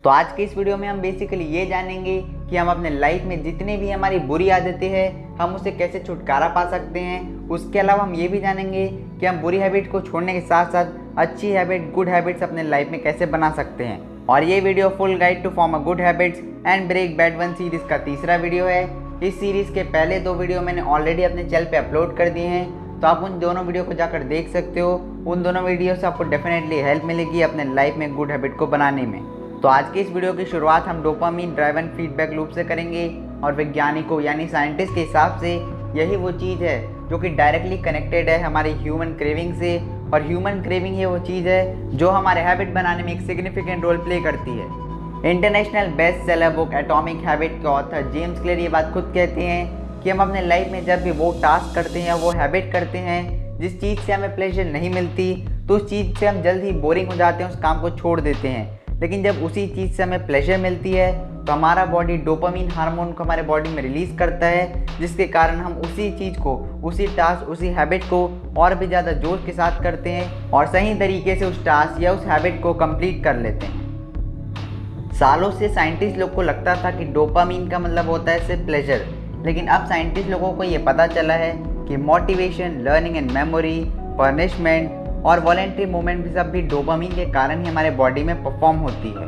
तो आज के इस वीडियो में हम बेसिकली ये जानेंगे कि हम अपने लाइफ में जितनी भी हमारी बुरी आदतें हैं हम उसे कैसे छुटकारा पा सकते हैं। उसके अलावा हम ये भी जानेंगे कि हम बुरी हैबिट को छोड़ने के साथ साथ अच्छी हैबिट गुड हैबिट्स अपने लाइफ में कैसे बना सकते हैं। और ये video full guide to form a good habits and break bad one series का तीसरा वीडियो है। इस सीरीज़ के पहले 2 वीडियो मैंने ऑलरेडी अपने चैनल पे अपलोड कर दिए हैं, तो आप उन दोनों वीडियो को जाकर देख सकते हो। उन दोनों वीडियो से आपको डेफिनेटली हेल्प मिलेगी अपने लाइफ में गुड हैबिट को बनाने में। तो आज के इस वीडियो की शुरुआत हम डोपामिन ड्राइवन फीडबैक लूप से करेंगे और वैज्ञानिकों यानी साइंटिस्ट के हिसाब से यही वो चीज़ है जो कि डायरेक्टली कनेक्टेड है हमारी ह्यूमन क्रेविंग से। और ह्यूमन क्रेविंग ही वो चीज़ है जो हमारे हैबिट बनाने में एक सिग्निफिकेंट रोल प्ले करती है। International best seller book atomic habit के ऑथर जेम्स क्लियर ये बात खुद कहते हैं कि हम अपने लाइफ में जब भी वो टास्क करते हैं या वो हैबिट करते हैं जिस चीज़ से हमें प्लेजर नहीं मिलती, तो उस चीज़ से हम जल्द ही बोरिंग हो जाते हैं, उस काम को छोड़ देते हैं। लेकिन जब उसी चीज़ से हमें प्लेजर मिलती है तो हमारा बॉडी डोपामिन हार्मोन को हमारे बॉडी में रिलीज़ करता है, जिसके कारण हम उसी चीज़ को, उसी टास्क, उसी हैबिट को और भी ज़्यादा जोश के साथ करते हैं और सही तरीके से उस टास्क या उस हैबिट को कंप्लीट कर लेते हैं। सालों से साइंटिस्ट लोग को लगता था कि डोपामिन का मतलब होता है सिर्फ प्लेजर, लेकिन अब साइंटिस्ट लोगों को ये पता चला है कि motivation, learning and memory, punishment और वॉलेंट्री मूवमेंट भी सब भी डोपामिन के कारण ही हमारे बॉडी में परफॉर्म होती है।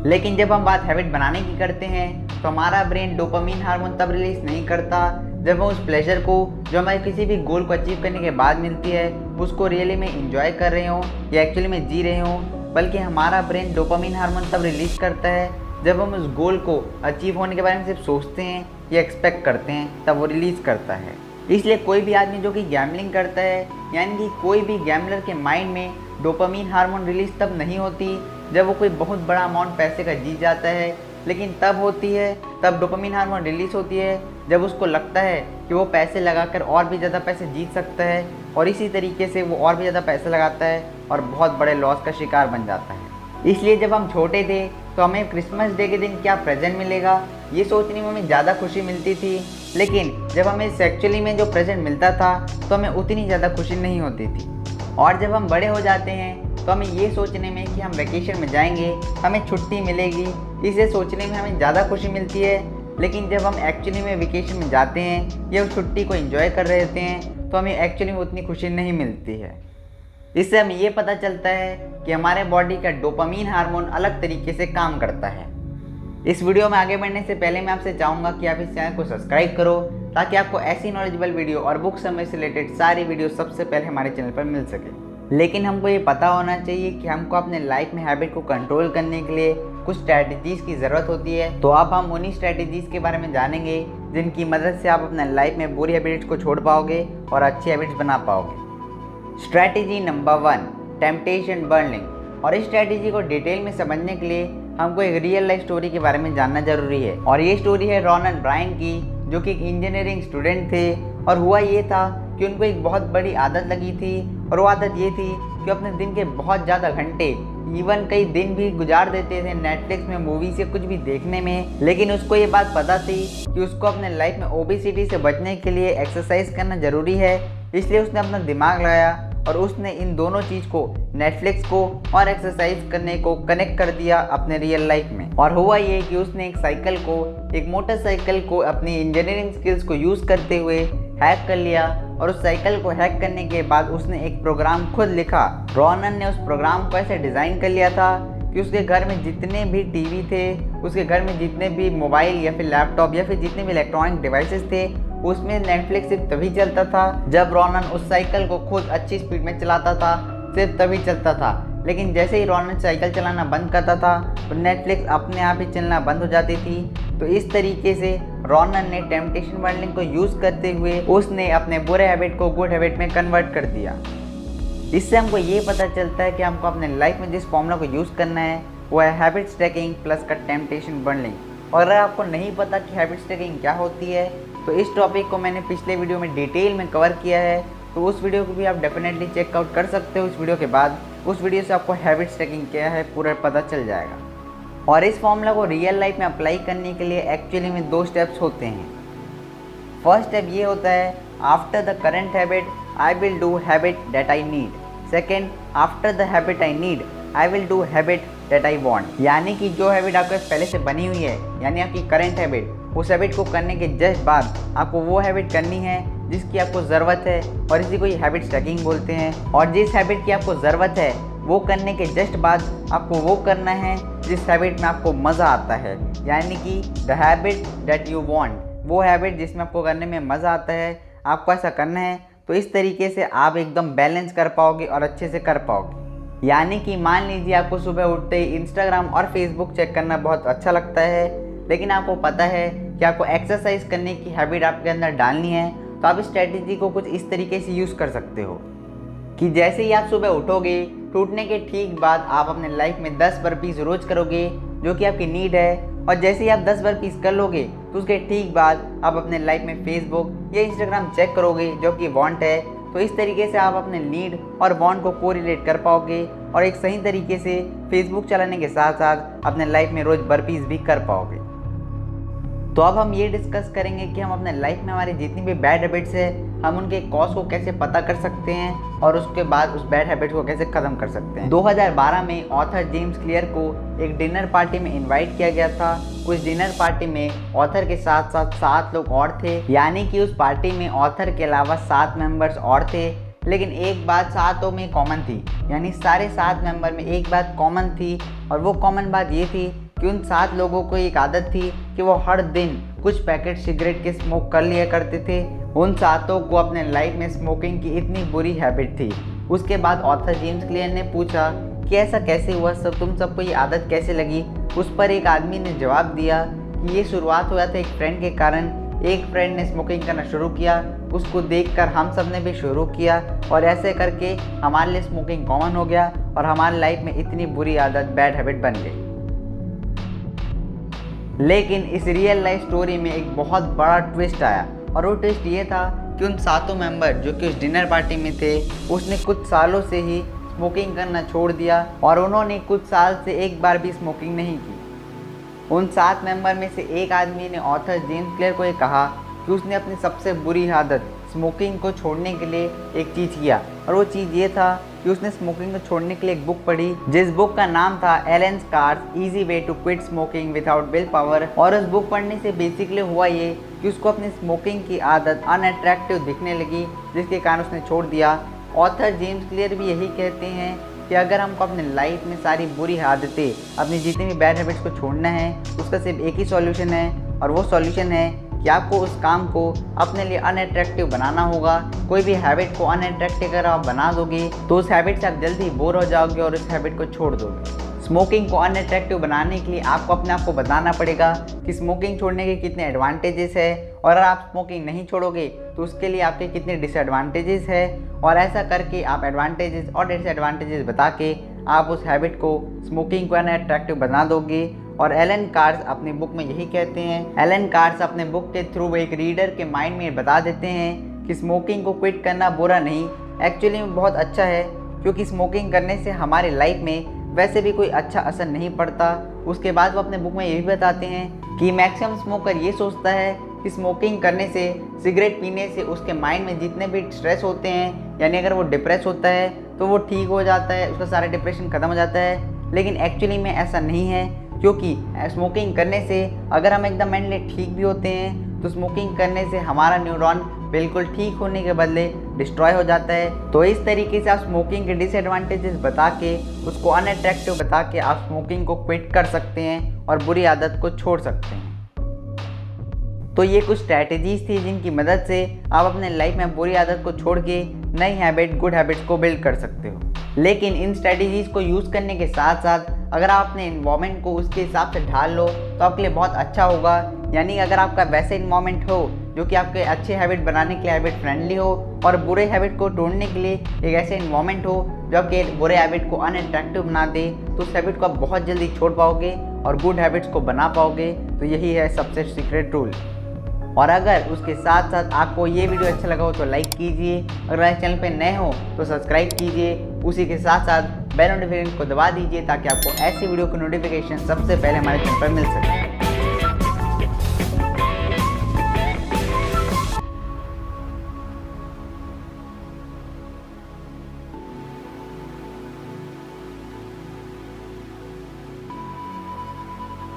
लेकिन जब हम बात हैबिट बनाने की करते हैं तो हमारा ब्रेन डोपामिन हार्मोन तब रिलीज नहीं करता जब हम उस प्लेजर को जो हमारे किसी भी गोल को अचीव करने के बाद मिलती है उसको रियली में इंजॉय कर रहे हो या एक्चुअली में जी रहे हो, बल्कि हमारा ब्रेन डोपामिन हार्मोन तब रिलीज करता है जब हम उस गोल को अचीव होने के बारे में सिर्फ सोचते हैं या एक्सपेक्ट करते हैं, तब वो रिलीज़ करता है। इसलिए कोई भी आदमी जो कि गैम्बलिंग करता है, यानी कि कोई भी गैम्बलर के माइंड में डोपामिन हार्मोन रिलीज तब नहीं होती जब वो कोई बहुत बड़ा अमाउंट पैसे का जीत जाता है, लेकिन तब होती है, तब डोपामिन हार्मोन रिलीज होती है जब उसको लगता है कि वो पैसे लगाकर और भी ज़्यादा पैसे जीत सकता है, और इसी तरीके से वो और भी ज़्यादा पैसे लगाता है और बहुत बड़े लॉस का शिकार बन जाता है। इसलिए जब हम छोटे थे तो हमें क्रिसमस डे के दिन क्या प्रेजेंट मिलेगा ये सोचने में हमें ज़्यादा खुशी मिलती थी, लेकिन जब हमें एक्चुअली में जो प्रेजेंट मिलता था तो हमें उतनी ज़्यादा खुशी नहीं होती थी। और जब हम बड़े हो जाते हैं तो हमें ये सोचने में कि हम वेकेशन में जाएंगे, हमें छुट्टी मिलेगी, इसे सोचने में हमें ज़्यादा खुशी मिलती है। लेकिन जब हम एक्चुअली में वेकेशन में जाते हैं या उस छुट्टी को एंजॉय कर रहे होते हैं तो हमें एक्चुअली में उतनी खुशी नहीं मिलती है। इससे हमें ये पता चलता है कि हमारे बॉडी का डोपामिन हार्मोन अलग तरीके से काम करता है। इस वीडियो में आगे बढ़ने से पहले मैं आपसे चाहूँगा कि आप इस चैनल को सब्सक्राइब करो ताकि आपको ऐसी नॉलेजेबल वीडियो और बुक समरी से रिलेटेड सारी वीडियो सबसे पहले हमारे चैनल पर मिल सके। लेकिन हमको ये पता होना चाहिए कि हमको अपने लाइफ में हैबिट को कंट्रोल करने के लिए कुछ स्ट्रैटेजीज़ की ज़रूरत होती है। तो अब हम उन्हीं स्ट्रैटेजीज़ के बारे में जानेंगे जिनकी मदद से आप अपने लाइफ में बुरी हैबिट्स को छोड़ पाओगे और अच्छी हैबिट्स बना पाओगे। Strategy number 1, temptation burning. और इस स्ट्रैटेजी को डिटेल में समझने के लिए हमको एक रियल लाइफ स्टोरी के बारे में जानना जरूरी है। और ये स्टोरी है रॉनन ब्रायन की, जो कि एक इंजीनियरिंग स्टूडेंट थे। और हुआ ये था कि उनको एक बहुत बड़ी आदत लगी थी, और वो आदत ये थी कि अपने दिन के बहुत ज़्यादा घंटे, इवन कई दिन भी गुजार देते थे नेटफ्लिक्स में मूवी से कुछ भी देखने में। लेकिन उसको ये बात पता थी कि उसको अपने लाइफ में ओबेसिटी से बचने के लिए एक्सरसाइज करना ज़रूरी है। इसलिए उसने अपना दिमाग लगाया और उसने इन दोनों चीज़ को, नेटफ्लिक्स को और एक्सरसाइज करने को कनेक्ट कर दिया अपने रियल लाइफ में। और हुआ ये कि उसने एक मोटरसाइकिल को अपनी इंजीनियरिंग स्किल्स को यूज़ करते हुए हैक कर लिया। और उस साइकिल को हैक करने के बाद उसने एक प्रोग्राम खुद लिखा। रॉनन ने उस प्रोग्राम को ऐसे डिज़ाइन कर लिया था कि उसके घर में जितने भी टीवी थे, उसके घर में जितने भी मोबाइल या फिर लैपटॉप या फिर जितने भी इलेक्ट्रॉनिक डिवाइसेस थे, उसमें नेटफ्लिक्स सिर्फ तभी चलता था जब रॉनन उस साइकिल को खुद अच्छी स्पीड में चलाता था, सिर्फ तभी चलता था। लेकिन जैसे ही रॉनन साइकिल चलाना बंद करता था तो नेटफ्लिक्स अपने आप ही चलना बंद हो जाती थी। तो इस तरीके से रॉनन ने टेम्पटेशन बर्निंग को यूज़ करते हुए उसने अपने बुरे हैबिट को गुड हैबिट में कन्वर्ट कर दिया। इससे हमको ये पता चलता है कि हमको अपने लाइफ में जिस फॉर्मूला को यूज़ करना है वो है हैबिट स्टैकिंग प्लस का टेम्पटेशन बर्निंग। और अगर आपको नहीं पता कि हैबिट स्टैकिंग क्या होती है तो इस टॉपिक को मैंने पिछले वीडियो में डिटेल में कवर किया है, तो उस वीडियो को भी आप डेफिनेटली चेकआउट कर सकते हो। इस वीडियो के बाद उस वीडियो से आपको हैबिट स्टैकिंग क्या है पूरा पता चल जाएगा। और इस फॉर्मूला को रियल लाइफ में अप्लाई करने के लिए एक्चुअली में 2 स्टेप्स होते हैं। फर्स्ट स्टेप ये होता है, after the current habit I will do habit that I need. Second, after the habit I need I will do habit that I want. यानी कि जो हैबिट आपके पास पहले से बनी हुई है, यानी आपकी करंट हैबिट, उस हैबिट को करने के जस्ट बाद आपको वो हैबिट करनी है जिसकी आपको ज़रूरत है, और इसी को ये हैबिट स्टैकिंग बोलते हैं। और जिस हैबिट की आपको ज़रूरत है वो करने के जस्ट बाद आपको वो करना है जिस हैबिट में आपको मज़ा आता है, यानी कि the habit that you want, वो हैबिट जिसमें आपको करने में मज़ा आता है, आपको ऐसा करना है। तो इस तरीके से आप एकदम बैलेंस कर पाओगे और अच्छे से कर पाओगे। यानी कि मान लीजिए आपको सुबह उठते ही इंस्टाग्राम और फेसबुक चेक करना बहुत अच्छा लगता है, लेकिन आपको पता है कि आपको एक्सरसाइज करने की हैबिट आपके अंदर डालनी है, तो आप इस स्ट्रैटेजी को कुछ इस तरीके से यूज़ कर सकते हो कि जैसे ही आप सुबह उठोगे, टूटने के ठीक बाद आप अपने लाइफ में 10 बर्पीज़ रोज करोगे जो कि आपकी नीड है, और जैसे ही आप 10 बर्पीज़ कर लोगे तो उसके ठीक बाद आप अपने लाइफ में फेसबुक या इंस्टाग्राम चेक करोगे जो कि वांट है। तो इस तरीके से आप अपने नीड और वांट को कोरिलेट कर पाओगे और एक सही तरीके से फेसबुक चलाने के साथ साथ अपने लाइफ में रोज़ बर्पीज़ भी कर पाओगे। तो अब हम ये डिस्कस करेंगे कि हम अपने लाइफ में हमारी जितनी भी बैड हैबिट्स है, हम उनके कॉज को कैसे पता कर सकते हैं और उसके बाद उस बैड हैबिट को कैसे ख़त्म कर सकते हैं। 2012 में ऑथर जेम्स क्लियर को एक डिनर पार्टी में इनवाइट किया गया था। उस डिनर पार्टी में ऑथर के साथ साथ 7 लोग और थे, यानी कि उस पार्टी में ऑथर के अलावा 7 मेंबर्स और थे। लेकिन एक बात 7 में कॉमन थी, यानी सारे 7 मेंबर में एक बात कॉमन थी, और वो कॉमन बात ये थी कि उन 7 लोगों को एक आदत थी कि वो हर दिन कुछ पैकेट सिगरेट के स्मोक कर लिया करते थे। उन 7 को अपने लाइफ में स्मोकिंग की इतनी बुरी हैबिट थी। उसके बाद ऑथर जेम्स क्लियर ने पूछा कि ऐसा कैसे हुआ, तुम सबको ये आदत कैसे लगी। उस पर एक आदमी ने जवाब दिया कि ये शुरुआत हुआ था एक फ्रेंड के कारण। एक फ्रेंड ने स्मोकिंग करना शुरू किया, उसको देखकर हम सब ने भी शुरू किया, और ऐसे करके हमारे लिए स्मोकिंग कॉमन हो गया और हमारी लाइफ में इतनी बुरी आदत बैड हैबिट बन गई। लेकिन इस रियल लाइफ स्टोरी में एक बहुत बड़ा ट्विस्ट आया, और वो ट्विस्ट ये था कि उन 7 मेंबर जो कि उस डिनर पार्टी में थे, उसने कुछ सालों से ही स्मोकिंग करना छोड़ दिया और उन्होंने कुछ साल से एक बार भी स्मोकिंग नहीं की। उन 7 मेंबर में से एक आदमी ने ऑथर जेम्स क्लियर को ये कहा कि उसने अपनी सबसे बुरी आदत स्मोकिंग को छोड़ने के लिए एक चीज़ किया, और वो चीज़ ये था कि उसने स्मोकिंग को छोड़ने के लिए एक बुक पढ़ी, जिस बुक का नाम था Allen Carr's easy way to quit smoking without will power. और उस बुक पढ़ने से बेसिकली हुआ ये कि उसको अपनी स्मोकिंग की आदत अनअट्रैक्टिव दिखने लगी, जिसके कारण उसने छोड़ दिया। ऑथर जेम्स क्लियर भी यही कहते हैं कि अगर हमको अपने लाइफ में सारी बुरी आदतें, अपनी जितनी भी बैड हैबिट्स को छोड़ना है, उसका सिर्फ एक ही सॉल्यूशन है, और वो सॉल्यूशन है कि आपको उस काम को अपने लिए अनअट्रैक्टिव बनाना होगा। कोई भी हैबिट को अनअट्रैक्टिव अगर आप बना दोगे तो उस हैबिट से आप जल्दी बोर हो जाओगे और उस हैबिट को छोड़ दोगे। स्मोकिंग को अनअट्रैक्टिव बनाने के लिए आपको अपने आप को बताना पड़ेगा कि स्मोकिंग छोड़ने के कितने एडवांटेजेस है, और अगर आप स्मोकिंग नहीं छोड़ोगे तो उसके लिए आपके कितने डिसएडवांटेजेस है, और ऐसा करके आप एडवांटेजेस और डिसएडवांटेजेस बता के आप उस हैबिट को, स्मोकिंग को अनअट्रैक्टिव बना दोगे। और एलन कार्स अपनी बुक में यही कहते हैं। एलन कार्स अपने बुक के थ्रू एक रीडर के माइंड में बता देते हैं कि स्मोकिंग को क्विट करना बुरा नहीं, एक्चुअली में बहुत अच्छा है, क्योंकि स्मोकिंग करने से हमारे लाइफ में वैसे भी कोई अच्छा असर नहीं पड़ता। उसके बाद वो अपने बुक में ये भी बताते हैं कि मैक्सिमम स्मोकर ये सोचता है कि स्मोकिंग करने से, सिगरेट पीने से उसके माइंड में जितने भी स्ट्रेस होते हैं, यानी अगर वो डिप्रेस होता है तो वो ठीक हो जाता है, उसका सारा डिप्रेशन ख़त्म हो जाता है। लेकिन एक्चुअली में ऐसा नहीं है, क्योंकि स्मोकिंग करने से अगर हम एकदम मेंटली ठीक भी होते हैं तो स्मोकिंग करने से हमारा न्यूरॉन बिल्कुल ठीक होने के बदले डिस्ट्रॉय हो जाता है। तो इस तरीके से आप स्मोकिंग के डिसएडवांटेजेस बता के, उसको अनअट्रैक्टिव बता के आप स्मोकिंग को क्विट कर सकते हैं और बुरी आदत को छोड़ सकते हैं। तो ये कुछ स्ट्रैटेजीज थी जिनकी मदद से आप अपने लाइफ में बुरी आदत को छोड़ के नई हैबिट, गुड हैबिट्स को बिल्ड कर सकते हो। लेकिन इन स्ट्रैटेजीज को यूज़ करने के साथ साथ अगर आप अपने इन्वायरमेंट को उसके हिसाब से ढाल लो तो आपके लिए बहुत अच्छा होगा। यानी अगर आपका वैसे इन्वायरमेंट हो जो कि आपके अच्छे हैबिट बनाने के लिए हैबिट फ्रेंडली हो, और बुरे हैबिट को तोड़ने के लिए एक ऐसे इन्वायरमेंट हो जो आपके बुरे हैबिट को अनअट्रैक्टिव बना दे, तो उस हैबिट को आप बहुत जल्दी छोड़ पाओगे और गुड हैबिट्स को बना पाओगे। तो यही है सबसे सीक्रेट रूल। और अगर उसके साथ साथ आपको ये वीडियो अच्छा लगा हो तो लाइक कीजिए, अगर मेरे चैनल पे नए हो तो सब्सक्राइब कीजिए, उसी के साथ साथ बेल नोटिफिकेशन को दबा दीजिए ताकि आपको ऐसी वीडियो की नोटिफिकेशन सबसे पहले हमारे चैनल पर मिल सके।